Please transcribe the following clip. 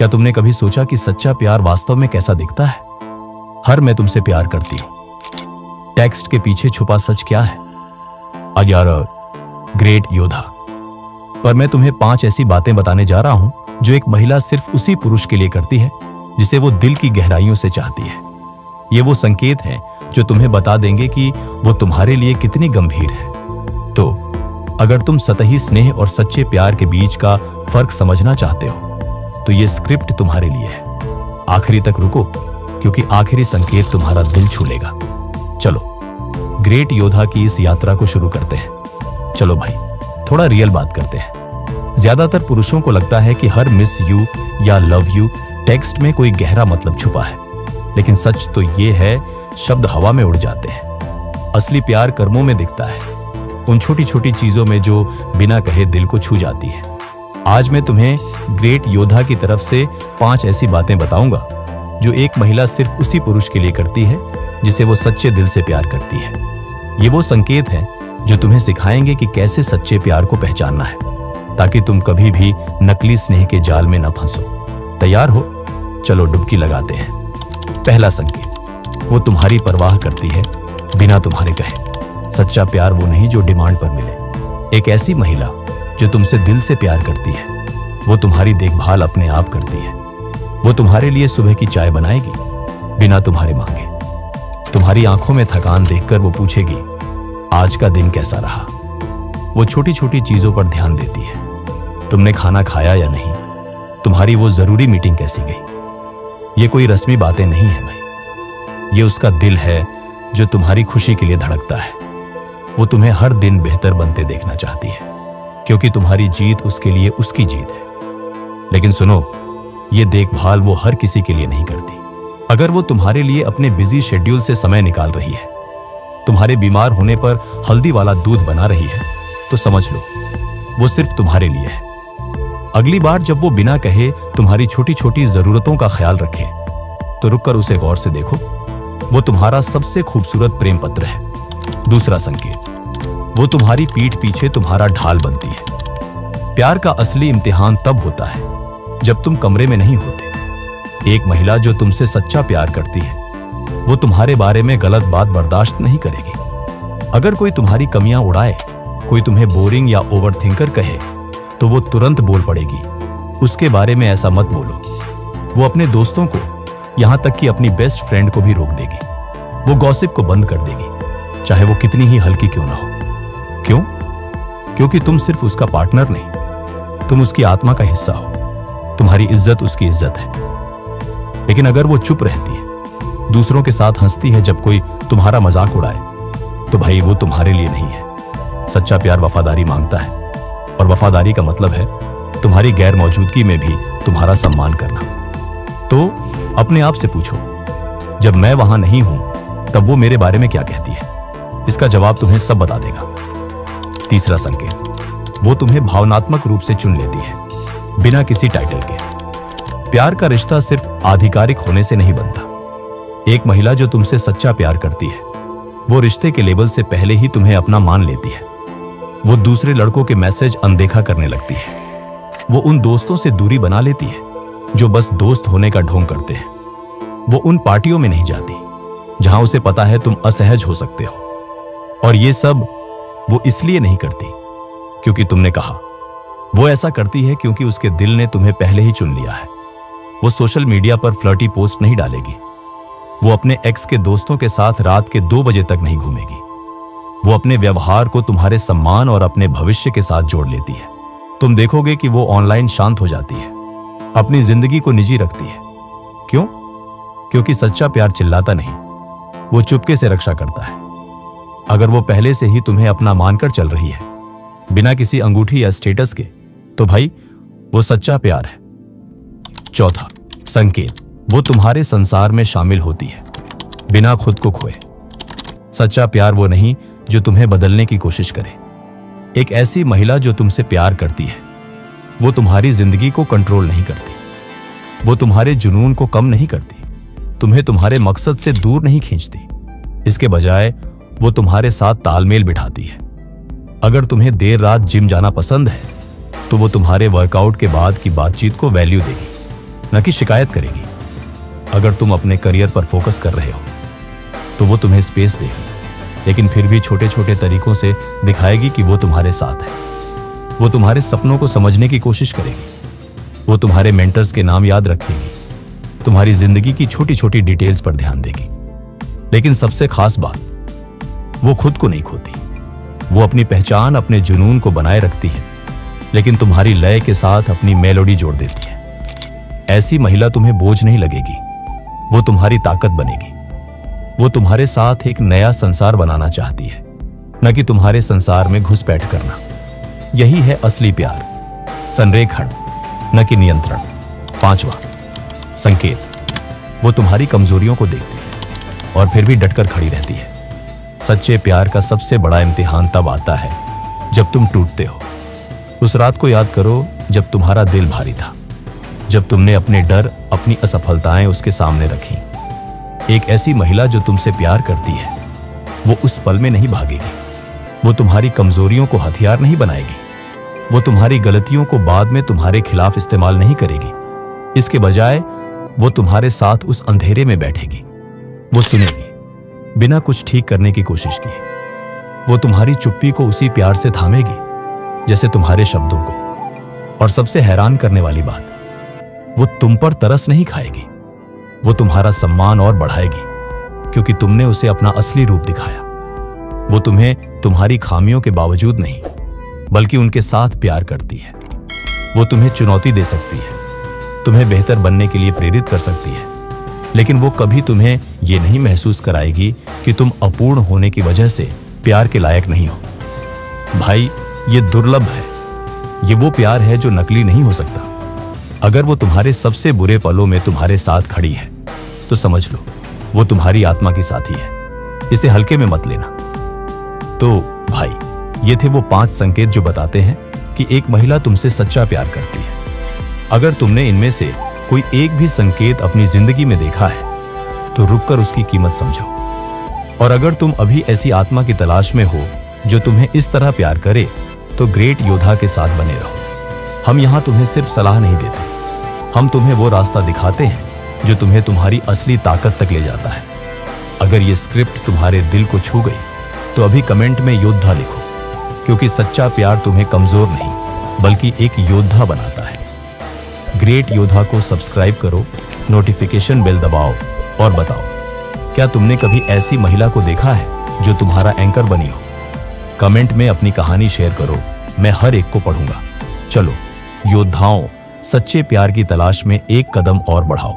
क्या तुमने कभी सोचा कि सच्चा प्यार वास्तव में कैसा दिखता है? हर मैं तुमसे प्यार करती हूं टेक्स्ट के पीछे छुपा सच क्या है? आई आर अ ग्रेट योद्धा। पर मैं तुम्हें 5 ऐसी बातें बताने जा रहा हूं जो एक महिला सिर्फ उसी पुरुष के लिए करती है जिसे वो दिल की गहराइयों से चाहती है। ये वो संकेत हैं जो तुम्हें बता देंगे कि वो तुम्हारे लिए कितनी गंभीर है। तो अगर तुम सतही स्नेह और सच्चे प्यार के बीच का फर्क समझना चाहते हो तो ये स्क्रिप्ट तुम्हारे लिए है। आखिरी तक रुको क्योंकि आखिरी संकेत तुम्हारा दिल छू लेगा। चलो ग्रेट योद्धा की इस यात्रा को शुरू करते हैं। चलो भाई, थोड़ा रियल बात करते हैं। ज्यादातर पुरुषों को लगता है कि हर मिस यू या लव यू टेक्स्ट में कोई गहरा मतलब छुपा है, लेकिन सच तो ये है शब्द हवा में उड़ जाते हैं। असली प्यार कर्मों में दिखता है, उन छोटी छोटी चीजों में जो बिना कहे दिल को छू जाती है। आज मैं तुम्हें ग्रेट योद्धा की तरफ से 5 ऐसी बातें बताऊंगा जो एक महिला सिर्फ उसी पुरुष के लिए करती है जिसे वो सच्चे दिल से प्यार करती है। ये वो संकेत हैं जो तुम्हें सिखाएंगे कि कैसे सच्चे प्यार को पहचानना है ताकि तुम कभी भी नकली स्नेह के जाल में न फंसो। तैयार हो? चलो डुबकी लगाते हैं। पहला संकेत, वो तुम्हारी परवाह करती है बिना तुम्हारे कहे। सच्चा प्यार वो नहीं जो डिमांड पर मिले। एक ऐसी महिला जो तुमसे दिल से प्यार करती है, वो तुम्हारी देखभाल अपने आप करती है। वो तुम्हारे लिए सुबह की चाय बनाएगी बिना तुम्हारे मांगे। तुम्हारी आंखों में थकान देखकर वो पूछेगी आज का दिन कैसा रहा। वो छोटी छोटी चीजों पर ध्यान देती है। तुमने खाना खाया या नहीं, तुम्हारी वो जरूरी मीटिंग कैसी गई। ये कोई रस्मी बातें नहीं है भाई, ये उसका दिल है जो तुम्हारी खुशी के लिए धड़कता है। वो तुम्हें हर दिन बेहतर बनते देखना चाहती है क्योंकि तुम्हारी जीत उसके लिए उसकी जीत है। लेकिन सुनो, ये देखभाल वो हर किसी के लिए नहीं करती। अगर वो तुम्हारे लिए अपने बिजी शेड्यूल से समय निकाल रही है, तुम्हारे बीमार होने पर हल्दी वाला दूध बना रही है, तो समझ लो वो सिर्फ तुम्हारे लिए है। अगली बार जब वो बिना कहे तुम्हारी छोटी छोटी जरूरतों का ख्याल रखे तो रुककर उसे गौर से देखो। वो तुम्हारा सबसे खूबसूरत प्रेम पत्र है। दूसरा संकेत, वो तुम्हारी पीठ पीछे तुम्हारा ढाल बनती है। प्यार का असली इम्तिहान तब होता है जब तुम कमरे में नहीं होते। एक महिला जो तुमसे सच्चा प्यार करती है, वो तुम्हारे बारे में गलत बात बर्दाश्त नहीं करेगी। अगर कोई तुम्हारी कमियां उड़ाए, कोई तुम्हें बोरिंग या ओवरथिंकर कहे, तो वो तुरंत बोल पड़ेगी उसके बारे में ऐसा मत बोलो। वो अपने दोस्तों को, यहां तक कि अपनी बेस्ट फ्रेंड को भी रोक देगी। वो गॉसिप को बंद कर देगी, चाहे वो कितनी ही हल्की क्यों ना हो। क्यों? क्योंकि तुम सिर्फ उसका पार्टनर नहीं, तुम उसकी आत्मा का हिस्सा हो। तुम्हारी इज्जत उसकी इज्जत है। लेकिन अगर वो चुप रहती है, दूसरों के साथ हंसती है जब कोई तुम्हारा मजाक उड़ाए, तो भाई वो तुम्हारे लिए नहीं है। सच्चा प्यार वफादारी मांगता है, और वफादारी का मतलब है तुम्हारी गैर मौजूदगी में भी तुम्हारा सम्मान करना। तो अपने आप से पूछो, जब मैं वहां नहीं हूं तब वो मेरे बारे में क्या कहती है? इसका जवाब तुम्हें सब बता देगा। तीसरा संकेत, वो तुम्हें भावनात्मक रूप से चुन लेती है बिना किसी टाइटल के। प्यार का रिश्ता सिर्फ आधिकारिक होने से नहीं बनता। एक महिला जो तुमसे सच्चा प्यार करती है, वो रिश्ते के लेवल से पहले ही तुम्हें अपना मान लेती है। वो दूसरे लड़कों के मैसेज अनदेखा करने लगती है। वो उन दोस्तों से दूरी बना लेती है जो बस दोस्त होने का ढोंग करते हैं। वो उन पार्टियों में नहीं जाती जहां उसे पता है तुम असहज हो सकते हो। और ये सब वो इसलिए नहीं करती क्योंकि तुमने कहा। वो ऐसा करती है क्योंकि उसके दिल ने तुम्हें पहले ही चुन लिया है। वो सोशल मीडिया पर फ्लर्टी पोस्ट नहीं डालेगी। वो अपने एक्स के दोस्तों के साथ रात के 2 बजे तक नहीं घूमेगी। वो अपने व्यवहार को तुम्हारे सम्मान और अपने भविष्य के साथ जोड़ लेती है। तुम देखोगे कि वो ऑनलाइन शांत हो जाती है, अपनी जिंदगी को निजी रखती है। क्यों? क्योंकि सच्चा प्यार चिल्लाता नहीं, वो चुपके से रक्षा करता है। अगर वो पहले से ही तुम्हें अपना मानकर चल रही है, बिना किसी अंगूठी या स्टेटस के, तो भाई वो सच्चा प्यार है। चौथा संकेत, वो तुम्हारे संसार में शामिल होती है बिना खुद को खोए। सच्चा प्यार वो नहीं जो तुम्हें बदलने की कोशिश करे। एक ऐसी महिला जो तुमसे प्यार करती है, वो तुम्हारी जिंदगी को कंट्रोल नहीं करती। वो तुम्हारे जुनून को कम नहीं करती, तुम्हें तुम्हारे मकसद से दूर नहीं खींचती। इसके बजाय वो तुम्हारे साथ तालमेल बिठाती है। अगर तुम्हें देर रात जिम जाना पसंद है, तो वो तुम्हारे वर्कआउट के बाद की बातचीत को वैल्यू देगी। न कि शिकायत करेगी। अगर तुम अपने करियर पर फोकस कर रहे हो तो वो तुम्हें स्पेस देगी, लेकिन फिर भी छोटे छोटे तरीकों से दिखाएगी कि वो तुम्हारे साथ है। वो तुम्हारे सपनों को समझने की कोशिश करेगी। वो तुम्हारे मेंटर्स के नाम याद रखेगी, तुम्हारी जिंदगी की छोटी छोटी डिटेल्स पर ध्यान देगी। लेकिन सबसे खास बात, वो खुद को नहीं खोती। वो अपनी पहचान, अपने जुनून को बनाए रखती है, लेकिन तुम्हारी लय के साथ अपनी मेलोडी जोड़ देती है। ऐसी महिला तुम्हें बोझ नहीं लगेगी, वो तुम्हारी ताकत बनेगी। वो तुम्हारे साथ एक नया संसार बनाना चाहती है, न कि तुम्हारे संसार में घुसपैठ करना। यही है असली प्यार, संरेखण न कि नियंत्रण। 5वां संकेत, वो तुम्हारी कमजोरियों को देखती है और फिर भी डटकर खड़ी रहती है। सच्चे प्यार का सबसे बड़ा इम्तिहान तब आता है जब तुम टूटते हो। उस रात को याद करो जब तुम्हारा दिल भारी था, जब तुमने अपने डर, अपनी असफलताएं उसके सामने रखी। एक ऐसी महिला जो तुमसे प्यार करती है, वो उस पल में नहीं भागेगी। वो तुम्हारी कमजोरियों को हथियार नहीं बनाएगी। वो तुम्हारी गलतियों को बाद में तुम्हारे खिलाफ इस्तेमाल नहीं करेगी। इसके बजाय वो तुम्हारे साथ उस अंधेरे में बैठेगी। वो सुनेगी, बिना कुछ ठीक करने की कोशिश किए। वो तुम्हारी चुप्पी को उसी प्यार से थामेगी जैसे तुम्हारे शब्दों को। और सबसे हैरान करने वाली बात, वो तुम पर तरस नहीं खाएगी। वो तुम्हारा सम्मान और बढ़ाएगी, क्योंकि तुमने उसे अपना असली रूप दिखाया। वो तुम्हें तुम्हारी खामियों के बावजूद नहीं, बल्कि उनके साथ प्यार करती है। वो तुम्हें चुनौती दे सकती है, तुम्हें बेहतर बनने के लिए प्रेरित कर सकती है, लेकिन वो कभी तुम्हें यह नहीं महसूस कराएगी कि तुम अपूर्ण होने की वजह से प्यार के लायक नहीं हो। भाई, ये दुर्लभ है। ये वो प्यार है जो नकली नहीं हो सकता। अगर वो तुम्हारे सबसे बुरे पलों में तुम्हारे साथ खड़ी है, तो समझ लो वो तुम्हारी आत्मा की साथी है। इसे हल्के में मत लेना। तो भाई, ये थे वो 5 संकेत जो बताते हैं कि एक महिला तुमसे सच्चा प्यार करती है। अगर तुमने इनमें से कोई एक भी संकेत अपनी जिंदगी में देखा है, तो रुककर उसकी कीमत समझो। और अगर तुम अभी ऐसी आत्मा की तलाश में हो जो तुम्हें इस तरह प्यार करे, तो ग्रेट योद्धा के साथ बने रहो। हम यहां तुम्हें सिर्फ सलाह नहीं देते, हम तुम्हें वो रास्ता दिखाते हैं जो तुम्हें तुम्हारी असली ताकत तक ले जाता है। अगर ये स्क्रिप्ट तुम्हारे दिल को छू गई, तो अभी कमेंट में योद्धा लिखो, क्योंकि सच्चा प्यार तुम्हें कमजोर नहीं, बल्कि एक योद्धा बनाता है। ग्रेट योद्धा को सब्सक्राइब करो, नोटिफिकेशन बेल दबाओ और बताओ, क्या तुमने कभी ऐसी महिला को देखा है जो तुम्हारा एंकर बनी हो? कमेंट में अपनी कहानी शेयर करो, मैं हर एक को पढ़ूंगा। चलो योद्धाओं, सच्चे प्यार की तलाश में एक कदम और बढ़ाओ।